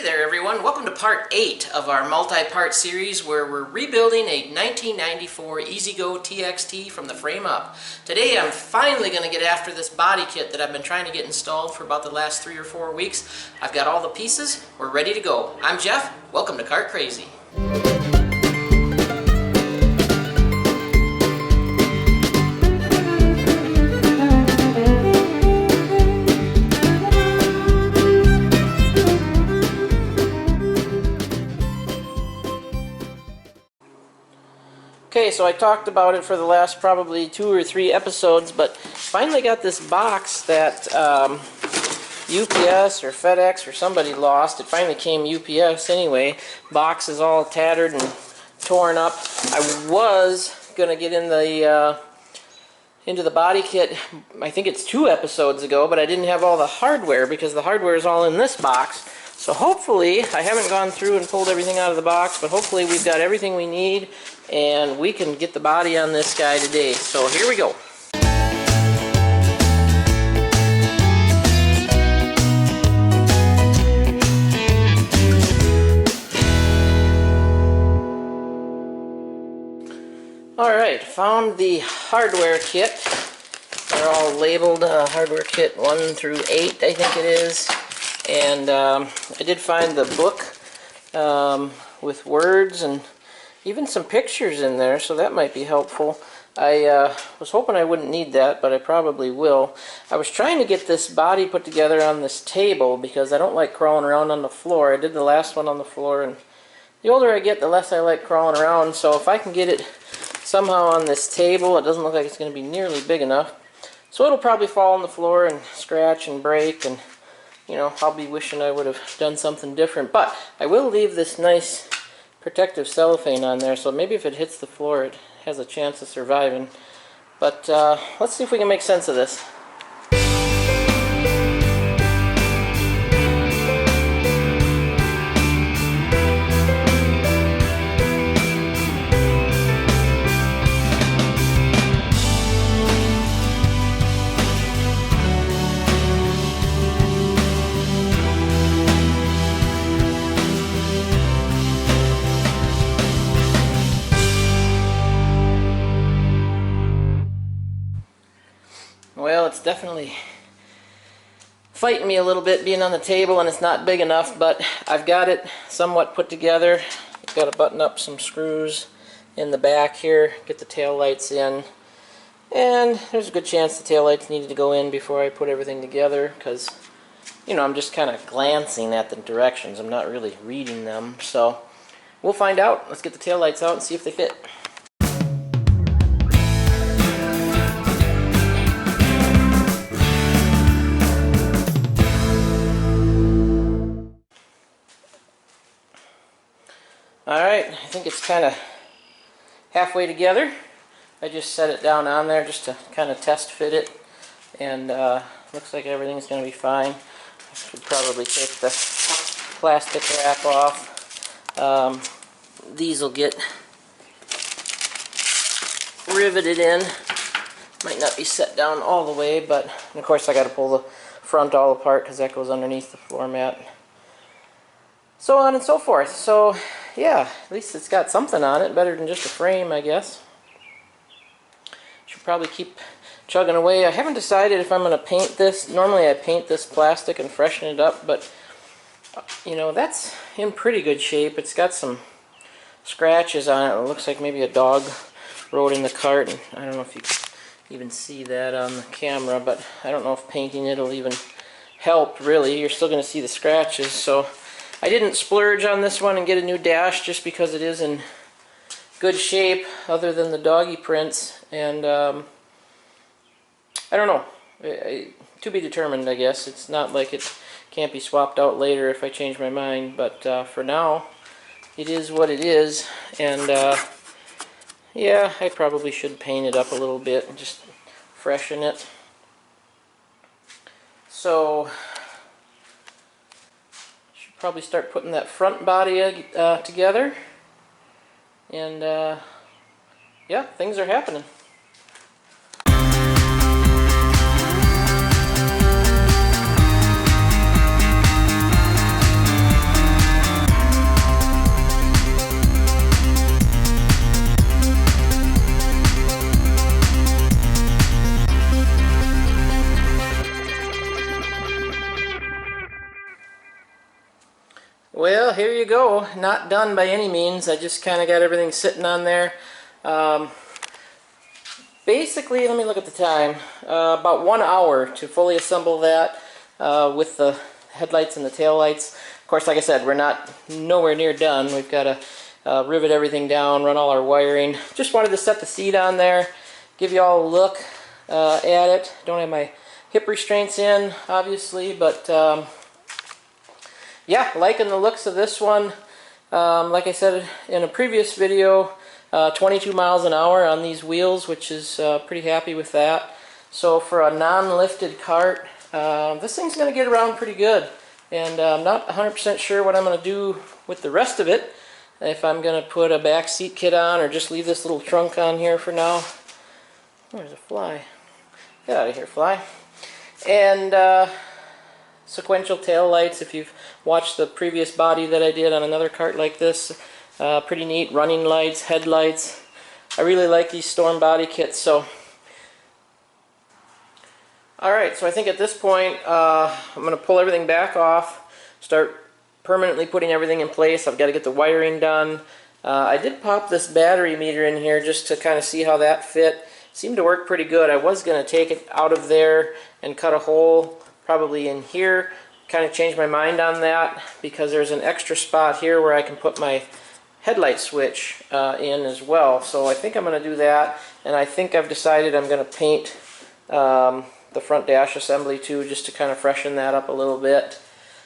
there everyone, welcome to part 8 of our multi-part series where we're rebuilding a 1994 EZ-GO TXT from the frame up. Today I'm finally going to get after this body kit that I've been trying to get installed for about the last 3 or 4 weeks. I've got all the pieces, we're ready to go. I'm Jeff, welcome to Kart Crazy. Okay, so I talked about it for the last probably 2 or 3 episodes, but finally got this box that UPS or FedEx or somebody lost. It finally came UPS anyway. Box is all tattered and torn up. I was going to get in the into the body kit, I think it's 2 episodes ago, but I didn't have all the hardware because the hardware is all in this box. So hopefully, I haven't gone through and pulled everything out of the box, but hopefully we've got everything we need and we can get the body on this guy today. So here we go. Alright, found the hardware kit. They're all labeled hardware kit 1 through 8, I think it is. And I did find the book with words and even some pictures in there, so that might be helpful. I was hoping I wouldn't need that, but I probably will. I was trying to get this body put together on this table because I don't like crawling around on the floor. I did the last one on the floor, and the older I get, the less I like crawling around. So if I can get it somehow on this table, it doesn't look like it's going to be nearly big enough. So it'll probably fall on the floor and scratch and break, and you know, I'll be wishing I would have done something different. But I will leave this nice protective cellophane on there, so maybe if it hits the floor it has a chance of surviving. But let's see if we can make sense of this. Well, it's definitely fighting me a little bit being on the table and it's not big enough, but I've got it somewhat put together. I've got to button up some screws in the back here, get the tail lights in, and there's a good chance the tail lights needed to go in before I put everything together because, you know, I'm just kind of glancing at the directions. I'm not really reading them, so we'll find out. Let's get the tail lights out and see if they fit. Alright, I think it's kind of halfway together. I just set it down on there just to kind of test fit it, and looks like everything's going to be fine. I should probably take the plastic wrap off. These will get riveted in. Might not be set down all the way, but of course I got to pull the front all apart because that goes underneath the floor mat. So on and so forth. So yeah, at least it's got something on it, better than just a frame, I guess. Should probably keep chugging away. I haven't decided if I'm going to paint this. Normally I paint this plastic and freshen it up, but you know, that's in pretty good shape. It's got some scratches on it. It looks like maybe a dog rode in the cart, and I don't know if you can even see that on the camera, but I don't know if painting it'll even help, really. You're still going to see the scratches, so I didn't splurge on this one and get a new dash just because it is in good shape other than the doggy prints, and I don't know, to be determined, I guess. It's not like it can't be swapped out later if I change my mind, but for now it is what it is, and yeah, I probably should paint it up a little bit and just freshen it. So probably start putting that front body together, and yeah, things are happening. Well, here you go. Not done by any means. I just kind of got everything sitting on there. Basically, let me look at the time. About 1 hour to fully assemble that with the headlights and the tail lights. Of course, like I said, we're nowhere near done. We've got to rivet everything down, run all our wiring. Just wanted to set the seat on there, give you all a look at it. Don't have my hip restraints in, obviously, but yeah, liking the looks of this one. Like I said in a previous video, 22 miles an hour on these wheels, which is pretty happy with that. So for a non-lifted cart, this thing's going to get around pretty good. And I'm not 100% sure what I'm going to do with the rest of it. If I'm going to put a back seat kit on or just leave this little trunk on here for now. Oh, there's a fly. Get out of here, fly. And sequential tail lights. If you've watched the previous body that I did on another cart like this, pretty neat. Running lights, headlights. I really like these storm body kits. So, alright, so I think at this point I'm going to pull everything back off, start permanently putting everything in place. I've got to get the wiring done. I did pop this battery meter in here just to kind of see how that fit. Seemed to work pretty good. I was going to take it out of there and cut a hole probably in here. Kind of changed my mind on that because there's an extra spot here where I can put my headlight switch in as well. So I think I'm going to do that, and I think I've decided I'm going to paint the front dash assembly too, just to kind of freshen that up a little bit.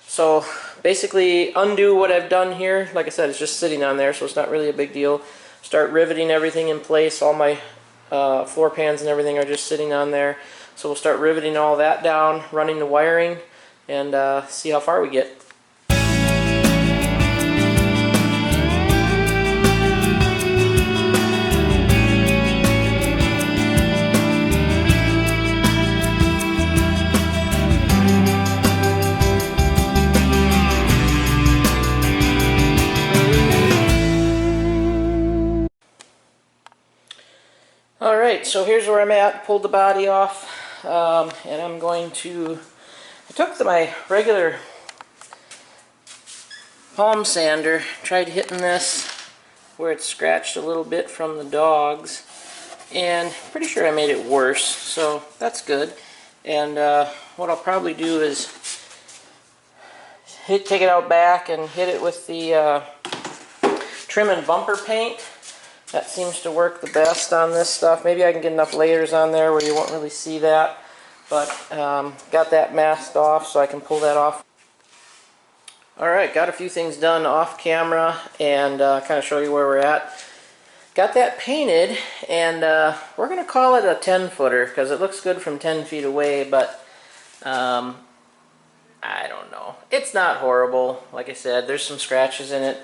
So basically undo what I've done here. Like I said, it's just sitting on there, so it's not really a big deal. Start riveting everything in place. All my floor pans and everything are just sitting on there. So we'll start riveting all that down, running the wiring, and see how far we get. Alright, so here's where I'm at. Pulled the body off, and I'm going to... I took my regular palm sander, tried hitting this where it's scratched a little bit from the dogs, and pretty sure I made it worse, so that's good. And what I'll probably do is take it out back and hit it with the trim and bumper paint. That seems to work the best on this stuff. Maybe I can get enough layers on there where you won't really see that. But got that masked off so I can pull that off. Alright, got a few things done off camera and kind of show you where we're at. Got that painted, and we're going to call it a 10-footer because it looks good from 10 feet away, but I don't know. It's not horrible. Like I said, there's some scratches in it.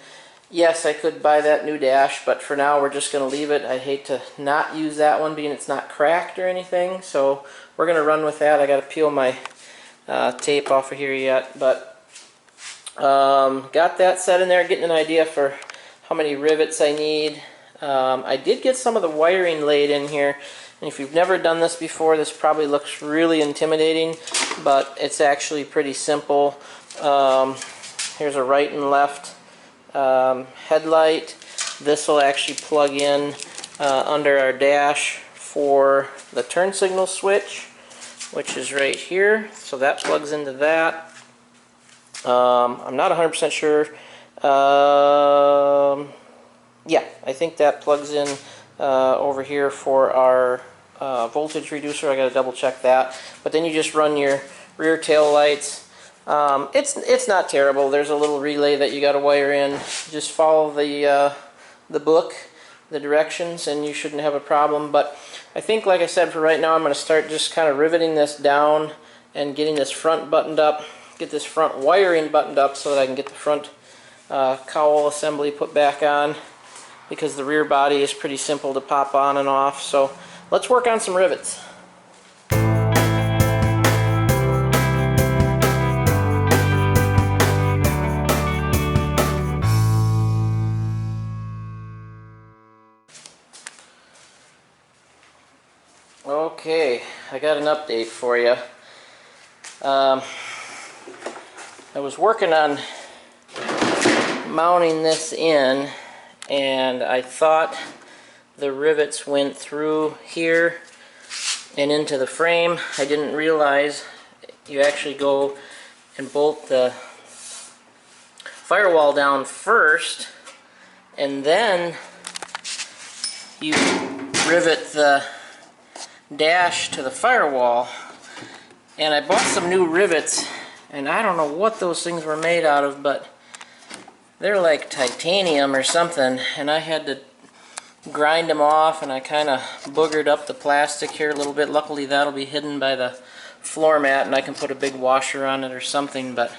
Yes, I could buy that new dash, but for now we're just going to leave it. I'd hate to not use that one, being it's not cracked or anything, so we're going to run with that. I got to peel my tape off of here yet, but got that set in there, getting an idea for how many rivets I need. I did get some of the wiring laid in here, and if you've never done this before, this probably looks really intimidating, but it's actually pretty simple. Here's a right and left headlight. This will actually plug in under our dash for the turn signal switch, which is right here. So that plugs into that. I'm not 100% sure. Yeah, I think that plugs in over here for our voltage reducer. I got to double check that. But then you just run your rear tail lights. It's not terrible. There's a little relay that you got to wire in. Just follow the book, the directions, and you shouldn't have a problem. But I think, like I said, for right now, I'm going to start just kind of riveting this down and getting this front buttoned up. Get this front wiring buttoned up so that I can get the front cowl assembly put back on, because the rear body is pretty simple to pop on and off. So let's work on some rivets. Okay, I got an update for you. I was working on mounting this in, and I thought the rivets went through here and into the frame. I didn't realize you actually go and bolt the firewall down first, and then you rivet the dash to the firewall. And I bought some new rivets, and I don't know what those things were made out of, but they're like titanium or something, and I had to grind them off, and I kind of boogered up the plastic here a little bit. Luckily that'll be hidden by the floor mat, and I can put a big washer on it or something. But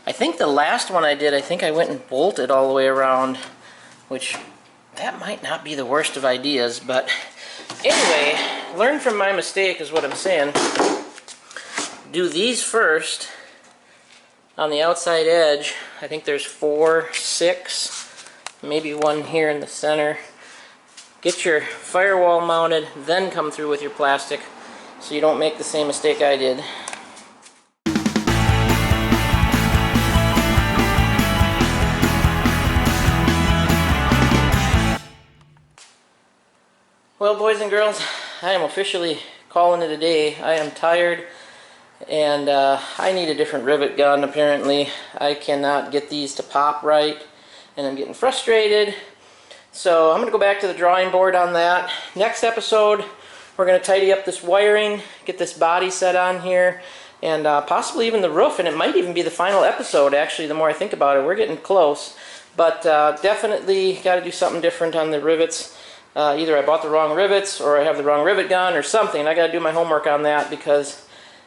I think the last one I did, I think I went and bolted all the way around, which that might not be the worst of ideas. But anyway, learn from my mistake is what I'm saying. Do these first on the outside edge. I think there's 4, 6, maybe one here in the center. Get your firewall mounted, then come through with your plastic so you don't make the same mistake I did. Well, boys and girls, I am officially calling it a day. I am tired, and I need a different rivet gun apparently. I cannot get these to pop right, and I'm getting frustrated. So I'm going to go back to the drawing board on that. Next episode, we're going to tidy up this wiring, get this body set on here, and possibly even the roof, and it might even be the final episode actually the more I think about it. We're getting close, but definitely got to do something different on the rivets. Either I bought the wrong rivets or I have the wrong rivet gun or something. I got to do my homework on that because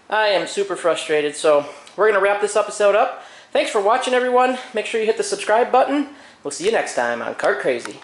I am super frustrated. So we're going to wrap this episode up. Thanks for watching, everyone. Make sure you hit the subscribe button. We'll see you next time on Kart Crazy.